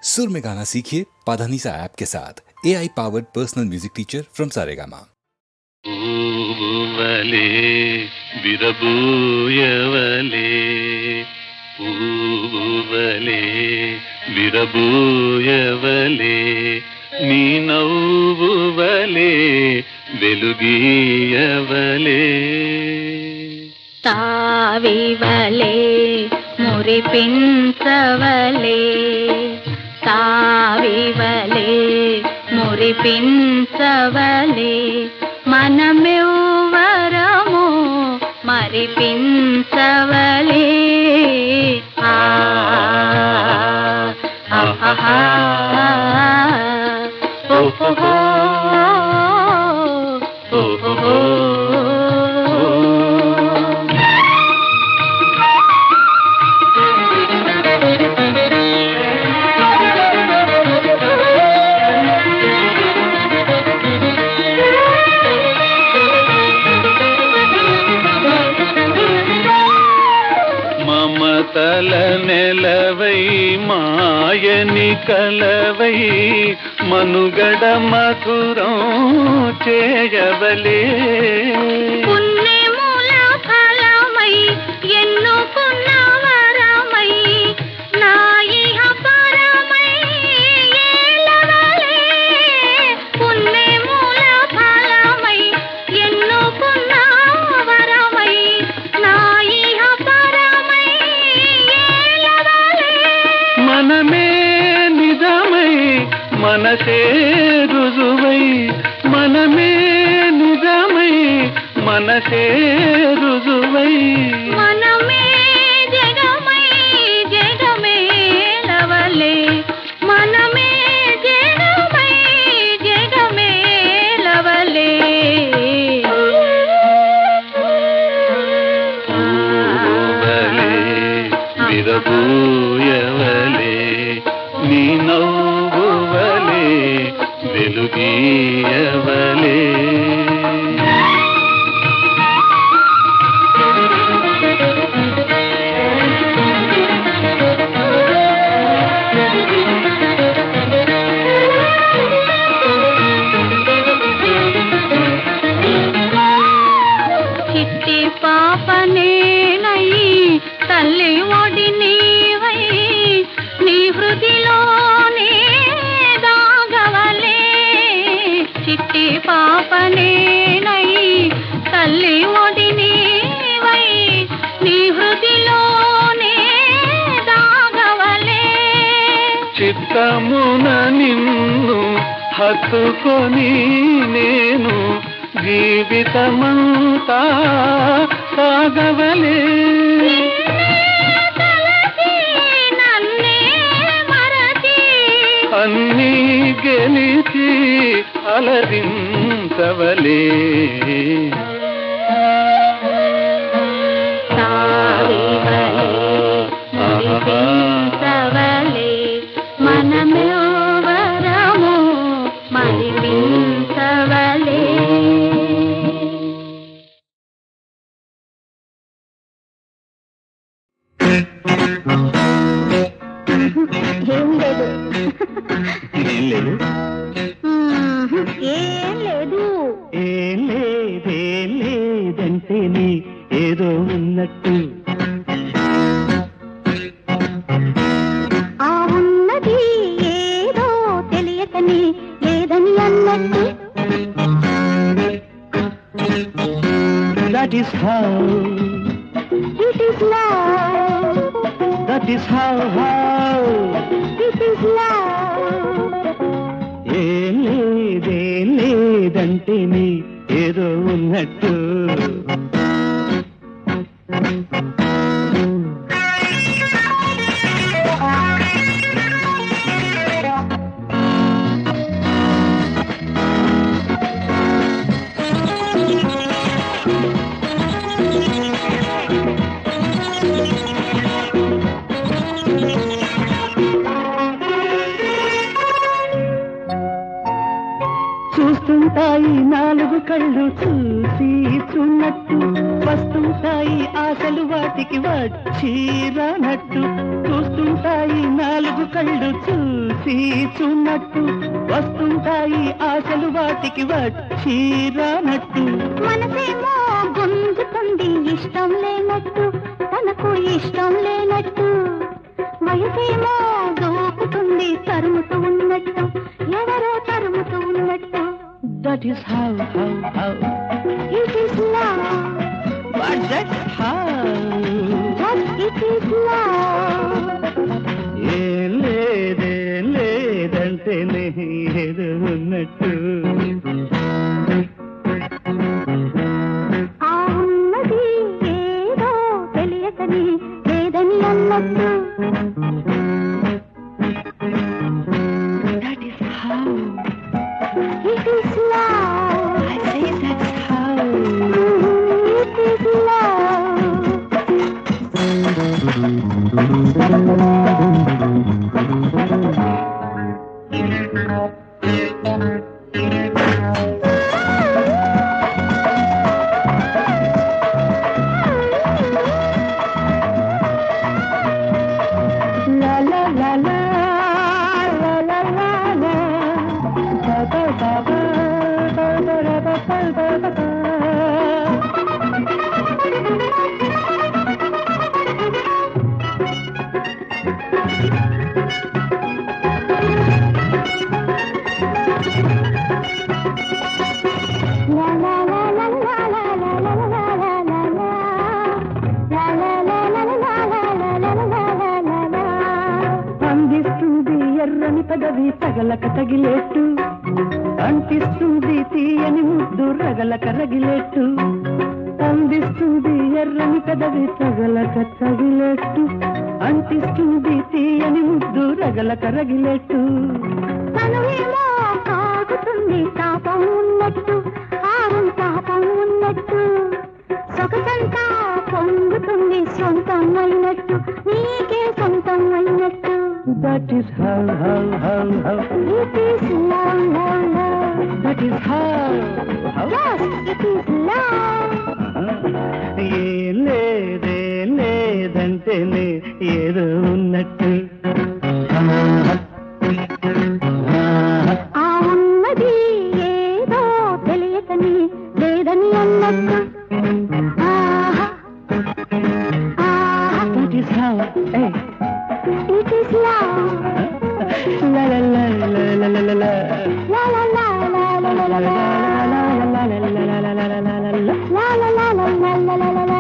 सुर में गाना सीखिए पाधानीसा ऐप के साथ AI powered personal music teacher from Saregama. పూవలే విరబూయవలే పూవలే విరబూయవలే నీ నవ్వువలే వెలుగీయవలే తావివలే మురిపించవలే తావివలే మురిపించవలే మనమెవ్వరము మరిపించవలే ఆ ఆహా ఓహో ఓహో మమతల నెలవై మాయని కలవై మనుగడ మధురం చేయవలే పుణ్యముల ఫలమై ఎన్నుకున్న వరమై నా ఇహ పరమై ఏలవలే పుణ్యముల ఫలమై ఎన్నుకున్న వరమై నా ఇహ పరమై ఏలవలే మనమే నిజమై మనసే రుజువై మనమే నిజమై మనసే రుజువై మనమే జగమై జగమేలవలే మనమే జగమై జగమేలవలే పూవలే విరబూయవలే నీ నవ్వువలే వెలుగీయవలే చిట్టి పాపనేనై తల్లి ఒడి నీవై నీ హృదిలోనే దాగవలే చిట్టి పాపనేనై తల్లి ఒడి నీవై నీ హృదిలోనే దాగవలే చిత్తమున నిన్ను హత్తుకొని నేను జీవితమంతా సాగవలే తలచి నన్నే మరచి అన్నీ గెలిచి అలరించవలే మురిపించవలే మనమెవ్వరము మరిపించవలే ఏం లేదు ఏం లేదు ఏం లేదు ఏం లేదేం లేదంటే నీ ఏదో ఉన్నట్టు ఆ ఉన్నది ఏదో తెలియకని లేదని అన్నట్టు That is how, It is love, that is how it is love. ఏం లేదేం లేదంటే నీ ఏదో ఉన్నట్టు చూస్తుంటాయి నాలుగు కళ్ళు చూసి చూన్నట్టు, వస్తుంటాయి ఆశలు వాటికి వచ్చి రానట్టు. చూస్తుంటాయి నాలుగు కళ్ళు చూసి చూన్నట్టు, వస్తుంటాయి ఆశలు వాటికి వచ్చి రానట్టు. మనసేమో గుంజుతుంది ఇష్టం లేనట్టు, తనకు ఇష్టం లేనట్టు. వయసేమో దూకుతుంది తరుముతూ ఉన్నట్టు, ఎవరో తరుముతూ ఉన్నట్టు. That is how. It is love. But that's how. Just it is love. ఏం లేదంటేనే ఏదో ఉన్నట్టు. ఆ ఉన్నది ఏదో తెలియకని లేదని అన్నట్టు. That is how. It is love. I say that's how. It is love. La la la la la la la la ba ba ba ba ba ba ba ba ba ba. అందిస్తుంది ఎర్రని పదవి తగలక తగిలేట్టు, అంటిస్తుంది తీయని ముద్దు రగలక రగిలేట్టు. అందిస్తుంది ఎర్రని పదవి తగలక తగిలేట్టు, అంటిస్తుంది తీయని ముద్దు రగలక రగిలేట్టు. తనువేమో కాగుతుంది తాపం ఉన్నట్టు, ఆరం తాపం ఉన్నట్టు. సొగసంతా పొంగుతుంది సొంతం అయినట్టు, నీకే సొంతం అయినట్టు. That is how. It is love, love, love. That is how. Yes, it is love. ఏం లేదంటేనే ఏదో ఉన్నట్టు. ఆ ఉన్నది ఏదో తెలియకని లేదని అన్నట్టు. ఆహా, ఆహా. That is how. Hey. It is love. La la la la la la la la. La la la la la la la la. La la la la la la la la la la. La la la la la la la la la.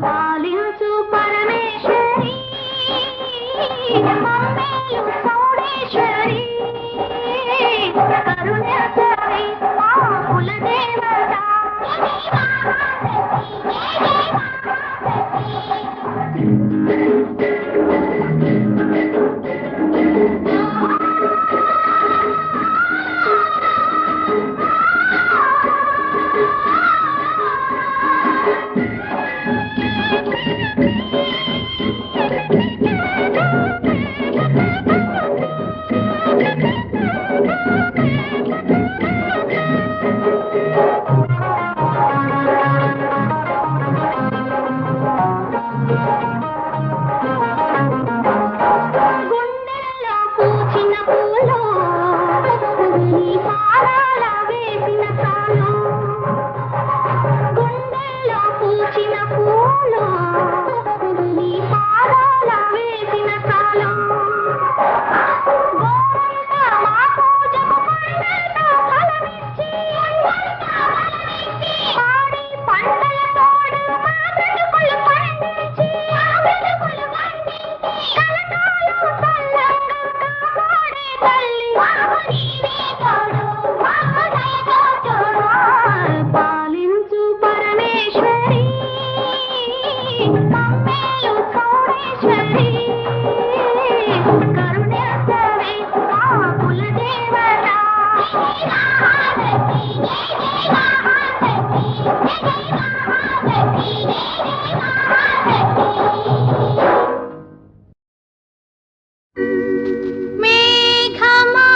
పాలించు పరమేశ్వరి మమ్మేలు సౌడేశ్వరి కరుణేశ్వరి మా కులదేవత గుండెల్లో పూచిన పూలు నీ పాదాల వేసిన చాలు గుండెల్లో పూచిన పూలు నీ పాదాల వేసిన చాలు గోరంతా మా పూజకు పండంతా ఫలమిచ్చి పాడి పంటల తోడు మా బ్రతుకులు పండించి కలకాలం చల్లంగా కాపాడే తల్లి పాలించు పరమేశ్వరి మమ్మేలు చౌడేశ్వరి కరుణేశ్వరి మా కులదేవత మేఘమా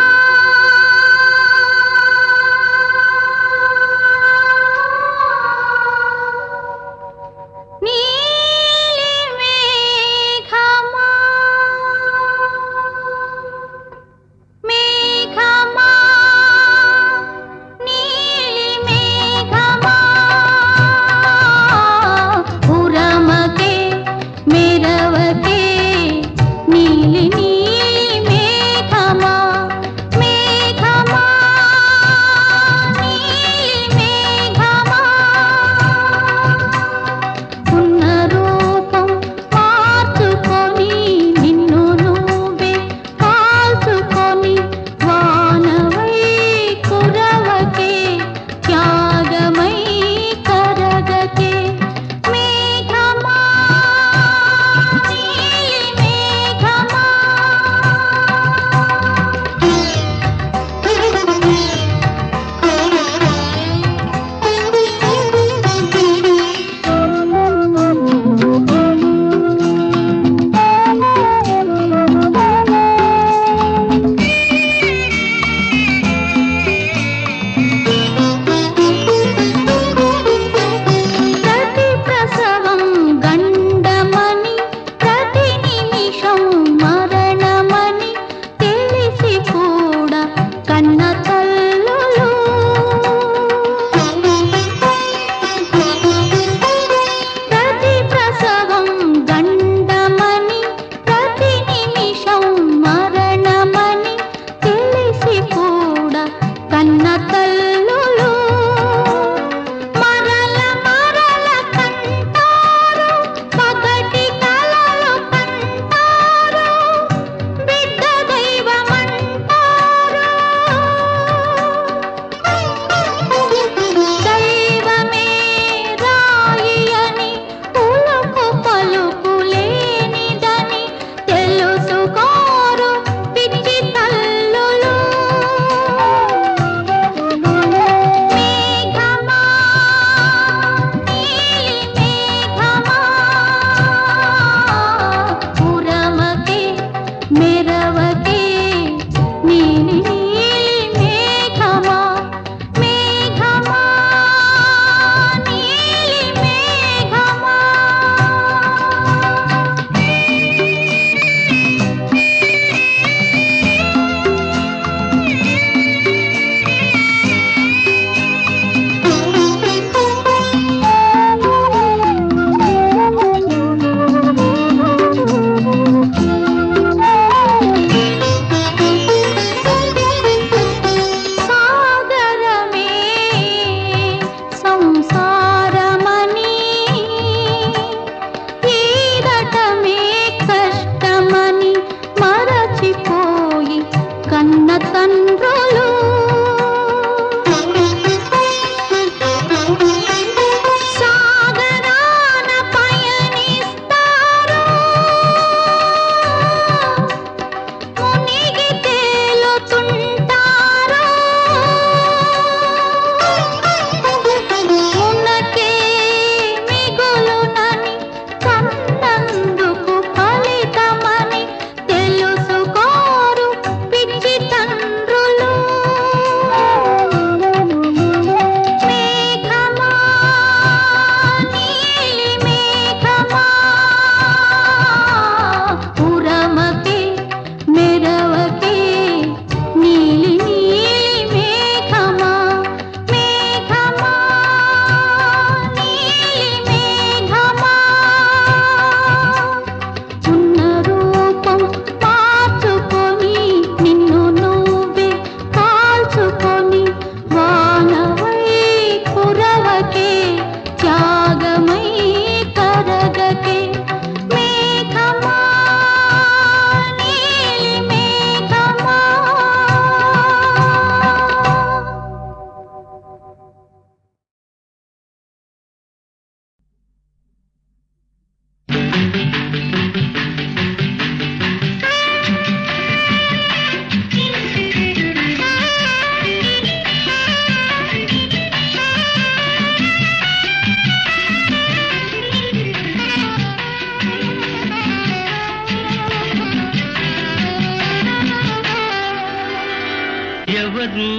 ఎవరూ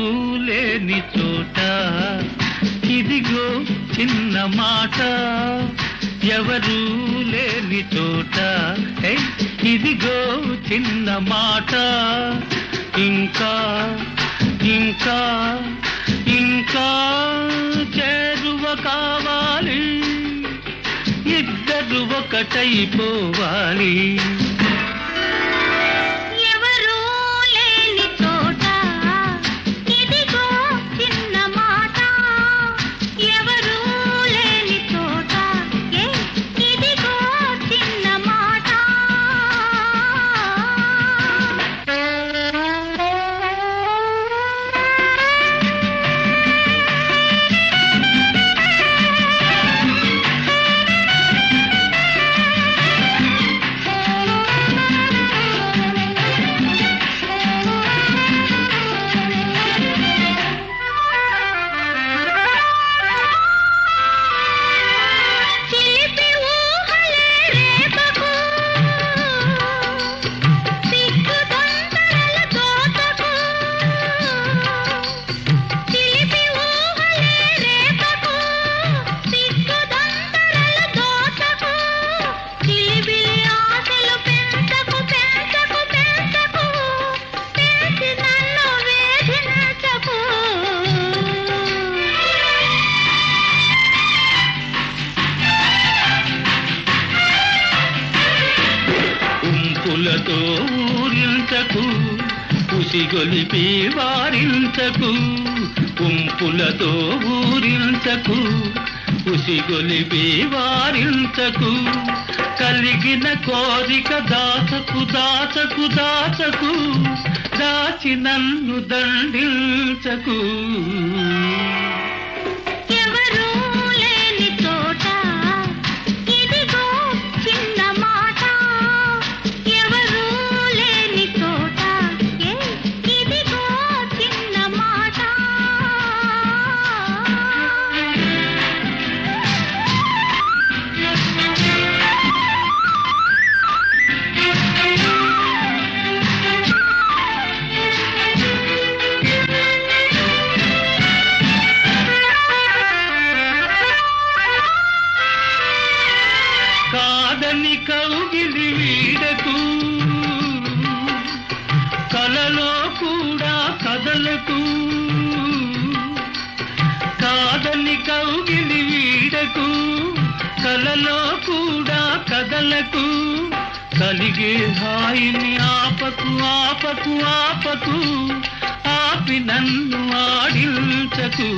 లేని చోట ఇదిగో చిన్న మాట, ఎవరూ లేని చోట ఇదిగో చిన్న మాట, ఇంకా ఇంకా ఇంకా చేరువ కావాలి, ఇద్దరు ఒకటైపోవాలి. ఉంపులతో ఊరించకు, ఉసిగొలిపి వారించకు, ఉంపులతో ఊరించకు, ఉసిగొలిపి వారించకు, కలిగిన కోరిక దాచకు దాచకు దాచకు, దాచి నన్ను దండించకు. కాదని కౌగిలి వీడకు, కలలో కూడా కదలకు, కాదని కౌగిలి వీడకు, కలలో కూడా కదలకు, కలిగే హాయిని ఆపకు ఆపకు ఆపకు, ఆపి నన్ను ఆడించకు.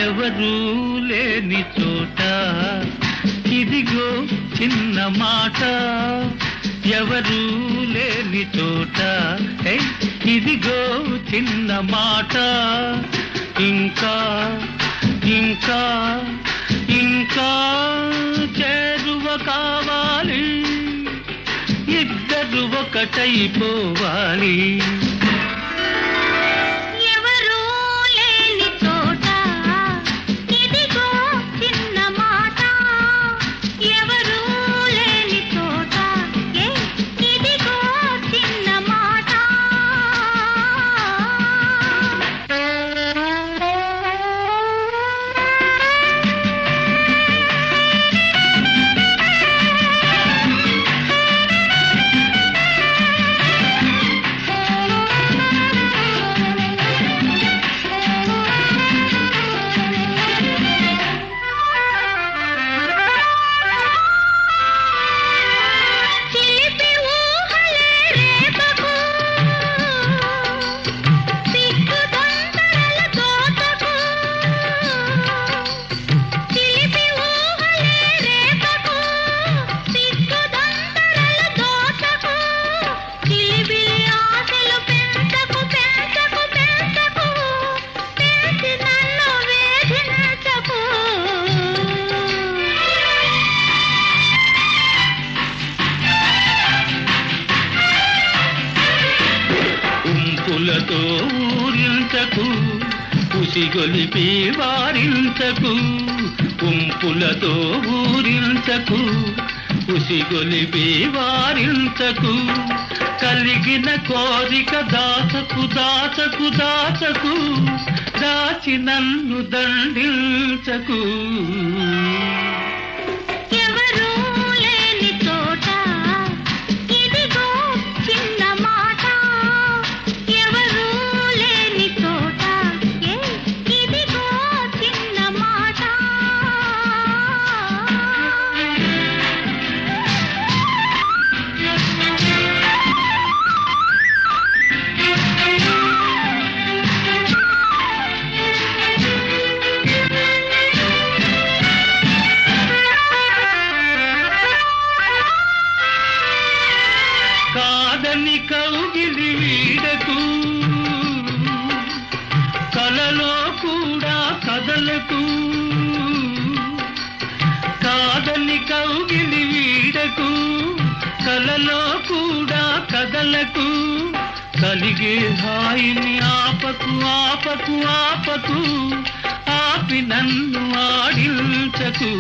ఎవరూ లేని చోట ఇదిగో చిన్న మాట, ఎవరూ లేని చోట ఇదిగో చిన్న మాట, ఇంకా ఇంకా ఇంకా చేరువ కావాలి, ఇద్దరు ఒకటైపోవాలి. ఎవరూ లేని చోట ఇదిగో ఉసిగొలిపి వారించకు ఉంపులతో ఊరించకు ఉసిగొలిపి వారించకు కలిగిన కోరిక దాచకు దాచకు దాచకు దాచి నన్ను దండించకు ఎవరూ లేని చోట ఇదిగో చిన్న మాట ఎవరూ లేని చోట ఇదిగో చిన్న మాట కాదని కౌగిలి వీడకు కలలో కూడా కదలకు కాదని కౌగిలి వీడకు కలలో కూడా కదలకు కలిగే హాయిని ఆపకు ఆపకు ఆపకు ఆపి నన్ను ఆడించకు